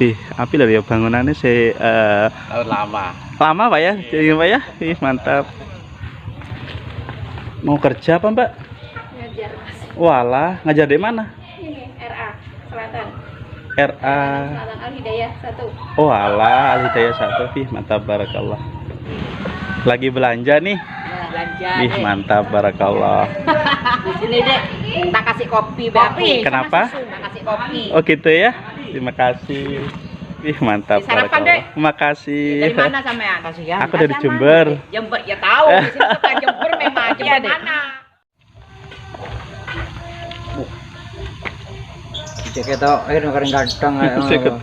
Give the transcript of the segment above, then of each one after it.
Wih, api lho ya bangunannya lama. lama Pak ya, jadi Pak ya. Wih, mantap. Mau kerja apa Mbak? Ngajar Mas. Walah, ngajar di mana? Ini RA Selatan. RA. Selatan Al Hidayah 1. Oh alah, Al-Hidayah 1. Wih, mantap barakallah. Lagi belanja nih. Belanja. Wih, mantap barakallah. Di sini deh, kita kasih kopi, kopi. Kenapa? Kita kasih kopi. Oh gitu ya. Terima kasih. Wih, mantap Sarapan, barakallah. Dek. Terima kasih. Dari mana sampean? Kasihan. Aku dari Jember. Jember, ya tahu. Di sini bukan Jember memang. Jember mana? Cek itu air kadang-kadang.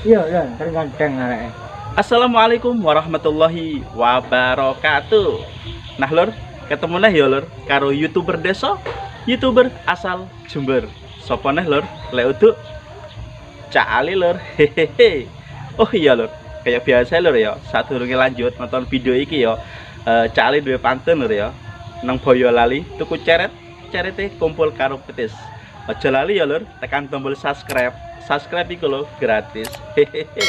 Iya, kadang-kadang arek. Assalamualaikum warahmatullahi wabarakatuh. Nah lur, ketemu nih ya lur karo YouTuber desa, YouTuber asal Jember. Sopo nih lur? Lek uduk Cak Ali lur. Hehehe. Oh iya lur, kayak biasa lur ya. Sadurunge lanjut nonton video iki ya, Cak Ali duwe pantun lur ya. Nang Boyolali tuku cerete kumpul karo petis. Aja lali ya lur, tekan tombol subscribe. Subscribe iku lho gratis. Hehehe.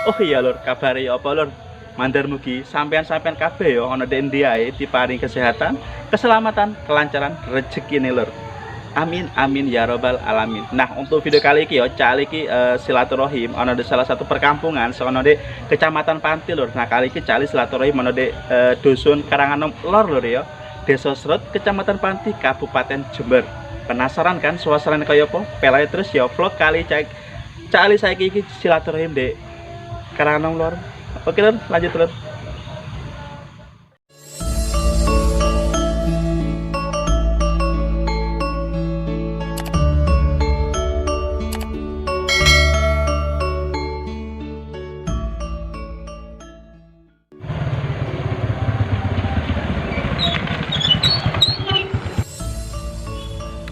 Oh iya lur, kabare apa lur? Mandar mugi sampean-sampean kabeh ya ana ning ndi ae diparing kesehatan, keselamatan, kelancaran rezeki nih lur. Amin amin ya robbal alamin. Nah, untuk video kali ini ya, Cak iki silaturahim ana di salah satu perkampungan sono di Kecamatan Panti lur. Nah, kali iki Cak silaturahim ana di dusun Karanganom Lor lur ya. Desa Srut, Kecamatan Panti, Kabupaten Jember. Penasaran kan suasananya kayak apa? Pelai terus ya vlog kali Cak Ali saiki iki silaturahim di Karanganom Lor. Oke lur, lanjut lur.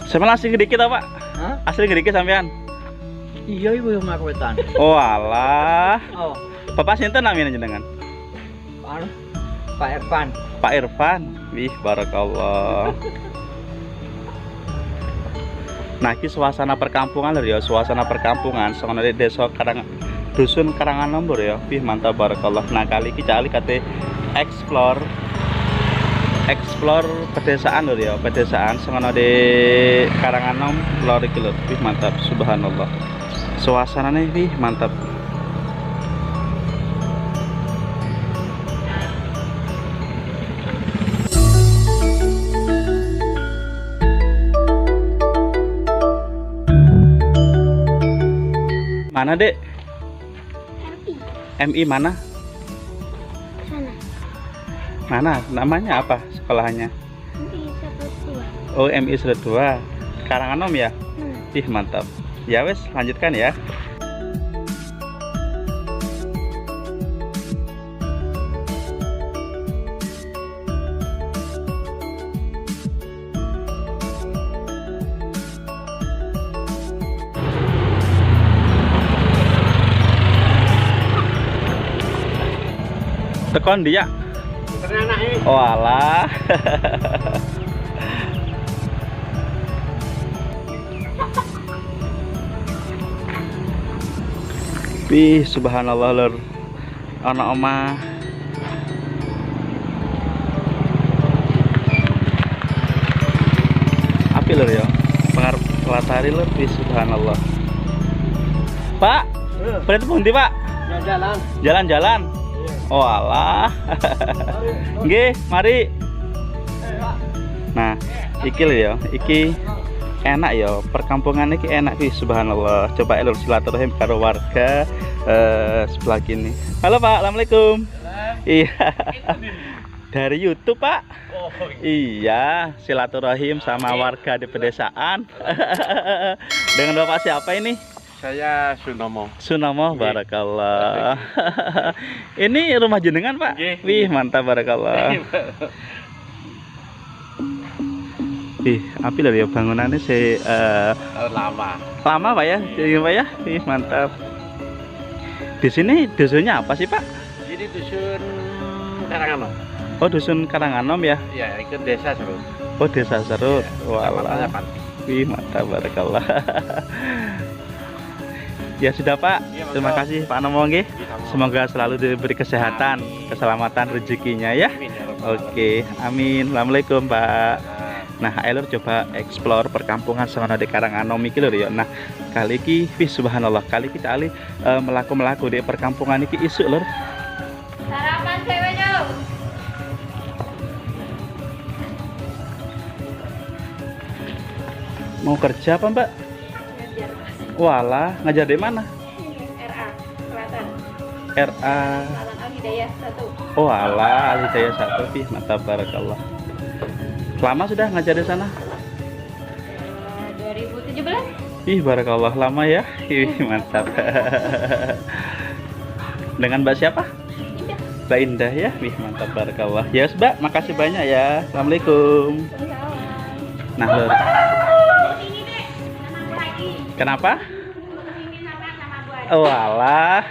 Sampeyan asli gedikit apa? Hah? Asli gedikit sampean? Iya, ibu yang makwetan. Oh alah. Oh, Bapak sinten namanya jenengan? anu, Pak Irfan. Pak Irfan. Wih, barakallah. Nah, ini suasana perkampungan lho ya, suasana perkampungan sono di desa dusun Karanganom lho ya. Wih, mantap barakallah. Nah, kali iki Cak Ali kate explore pedesaan lho ya, pedesaan sono di Karanganom Lor iki lho. Wih, mantap subhanallah. Suasananya wih, mantap. Mana dek? MI mana? Sana. Mana? Namanya apa sekolahnya? MI 102. Oh, MI 102 Karanganom ya? Ih, mantap. Ya wes, lanjutkan ya. Tekon dia. Oh alah. Wih, subhanallah lur. Ana omah. Api lur ya. Pengarep Latari lur, wih subhanallah. Pak, berarti pundi, Pak? Jalan. Jalan-jalan. Oh alah. Nggih, mari. Nah, iki lho ya, iki enak ya, perkampungan iki enak wih subhanallah. Coba lur silaturahim karo warga sebelah kini. Halo Pak, assalamualaikum. Iya. Dari YouTube Pak. Iya, silaturahim sama warga di pedesaan. Dengan Bapak siapa ini? Saya Sunomo. Sunomo, barakallah. Ini rumah jenengan Pak? Wih, mantap barakallah. Wih, api lho ya bangunannya Lama. lama Pak ya, jadi Pak ya. Wih, mantap. Di sini dusunnya apa sih Pak? Ini dusun Karanganom. Oh, dusun Karanganom ya. Ya, itu desa Serut. Oh, desa Serut. Namanya Walah. Panti. Wih, mantap barakallah. Ya sudah Pak. Iya, Terima monggo. kasih Pak Nomo nggih. Iya, monggo. Semoga selalu diberi kesehatan, keselamatan rezekinya ya. Amin, ya Rabbal Oke, amin. Assalamualaikum Pak. alamin. Nah, ayo lur coba explore perkampungan sono di Karanganom iki lur ya. Nah, kali iki wih subhanallah, kali kita ali melaku-melaku di perkampungan iki isuk lur. Sarapan cewek dong. Mau kerja apa Mbak? Ngajar Mas. Walah, ngajar di mana? RA Selatan. RA. Jalan Al Hidayah 1. Oh alah, Al-Hidayah 1 Wih, mantap barakallah. Lama sudah ngajar di sana? 2017. Ih, barakallah lama ya. Ih, mantap. Dengan Mbak siapa? Indah. Mbak Indah ya. Wih, mantap barakallah. Ya, yes, Mbak, makasih banyak ya. Assalamualaikum. Salam. Nah, lur. Ini deh, nama lagi. Kenapa? Ini nama buat. Oh alah.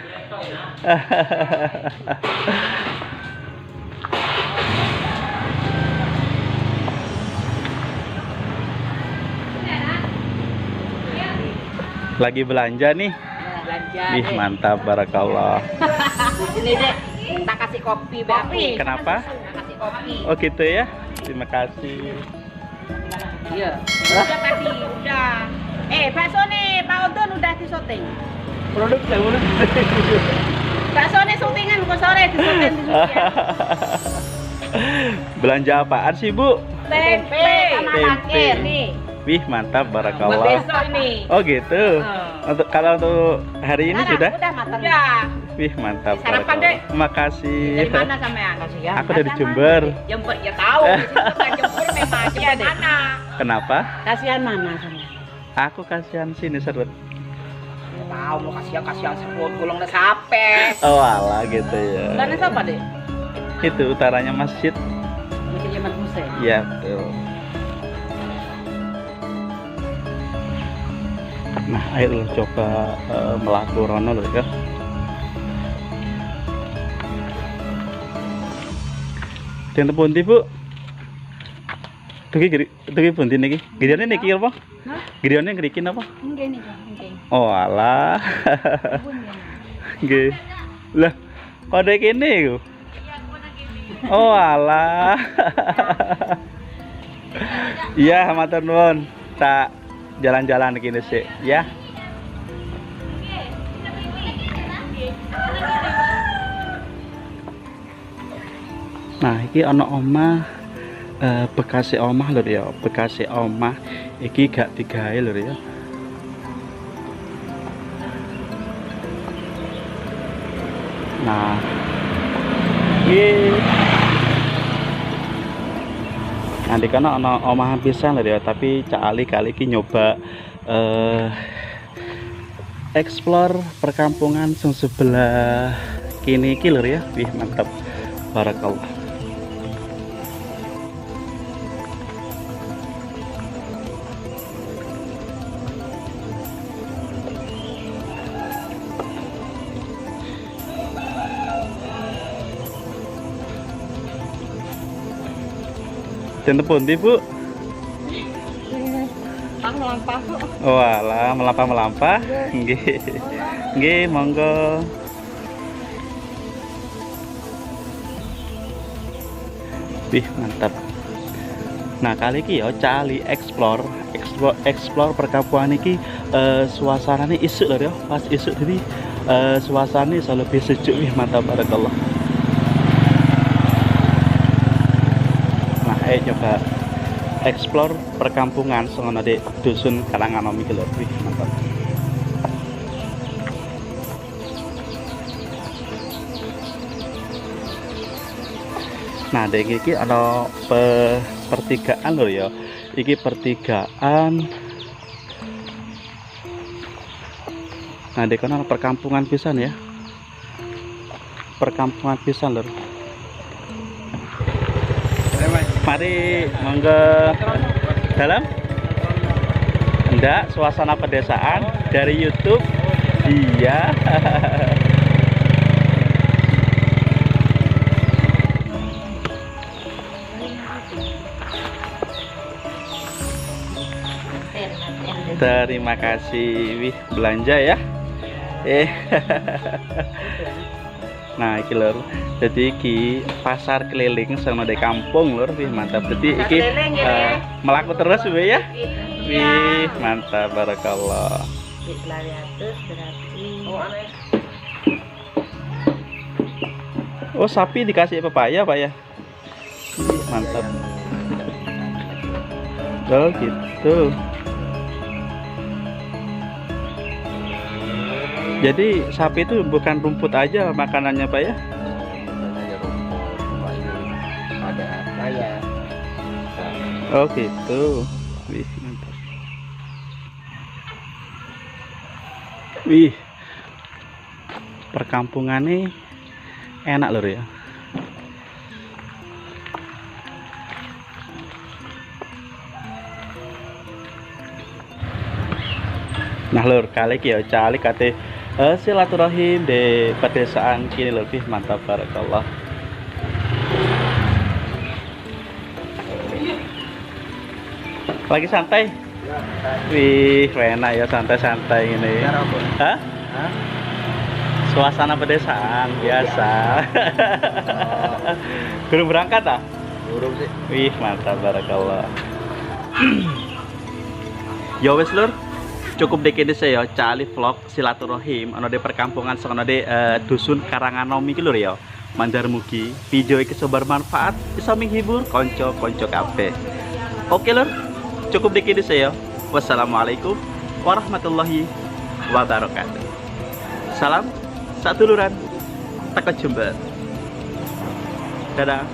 Lagi belanja nih. Belanja. Ih, mantap barakallah. Ini dek, tak kasih kopi Bapi. Kenapa? Tak kasih kopi. Oh gitu ya. Terima kasih. Iya. Udah tadi, udah. Bakso nih, Pak Odon udah disoting. Produk yang mana? Bakso nih syutingan kok sore disoting di Belanja apaan sih, Bu? Tempe sama Tempe. nakir nih. Wih, mantap Buat barakallah. besok ini. Oh gitu. Kalau untuk hari ini sudah? Udah matang. Udah. Wih, mantap. Sarapan, barakallah. Dek. Terima kasih. Dari mana sampean? Ya. Aku dari Jember. Jember ya tahu. Di situ kan Jember memang dia deh. Mana? Kenapa? Kasihan mana sama? Aku kasihan sini serut. Tahu mau kasihan sebut gulung udah sampai. Oh alah gitu ya. Mana siapa deh? Itu utaranya masjid. Masjid Jemaat Musa. Ya betul. Nah, ayo coba melaku rono lho ya. Den pundi, Bu? Tuki pundi niki? Gideone niki apa? Hah? Gideone ngriki napa? Enggak nih, enggak. Oh alah. Nggih. Lah, kode kene iku. Oh alah. Iya, matur nuwun. Tak jalan-jalan kene sik, ya. Nah, iki ana omah bekase omah lho ya, bekase omah iki gak digawe lho ya. Nah, iki nanti kan ana omahan pisan lho ya, tapi Cak Ali kali iki nyoba explore perkampungan sing sebelah kini iki lho ya. Wih, mantap. Barakallah. Ten pundi, Bu? Pak melampah kok. Oh alah, melampah-melampah. Nggih. Nggih, monggo. Wih, mantap. Nah, kali ini ya cali explore perkampungan iki suasananya isuk lho ya. Pas isuk jadi suasananya iso lebih sejuk. Wih, mantap barakallah. Nah, ayo coba explore perkampungan sono di dusun Karanganom iki lho. Wih, mantap. Nah, dek iki ana pertigaan lho ya. Iki pertigaan. Nah, dek ana perkampungan pisan ya. Perkampungan pisan lho. Mari monggo dalam. Enggak, suasana pedesaan dari YouTube. Iya. Terima kasih. Wih, belanja ya. Nah, iki lur. Jadi iki pasar keliling sama di kampung lur, wih mantap. Jadi iki Keliling, ya. melaku terus wih ya. Iya. Wih, mantap barakallah. Lari atus berarti. Oh, aneh. Oh, sapi dikasih pepaya, Pak ya. Wih, mantap. Oh, gitu. Jadi sapi itu bukan rumput aja makanannya, Pak ya? Ada apa ya? Oh gitu. Wih, mantap. Wih, perkampungannya enak lur ya. Nah lur, kali ya calik kate silaturahim di pedesaan kini lebih mantap barakallah. Lagi santai? Wih, enak ya santai-santai ini. Hah? Suasana pedesaan biasa. Belum berangkat ah? Burung sih. Wih, mantap barakallah. Ya wes lur, cukup dikit saya cali vlog silaturahim ana di perkampungan sono di dusun Karanganom iki lur ya. Mandar mugi video iki sobar manfaat bisa menghibur konco-konco kabeh. Oke lur, cukup dikit saya. Wassalamualaikum warahmatullahi wabarakatuh. Salam saduluran teko Jember. Dadah.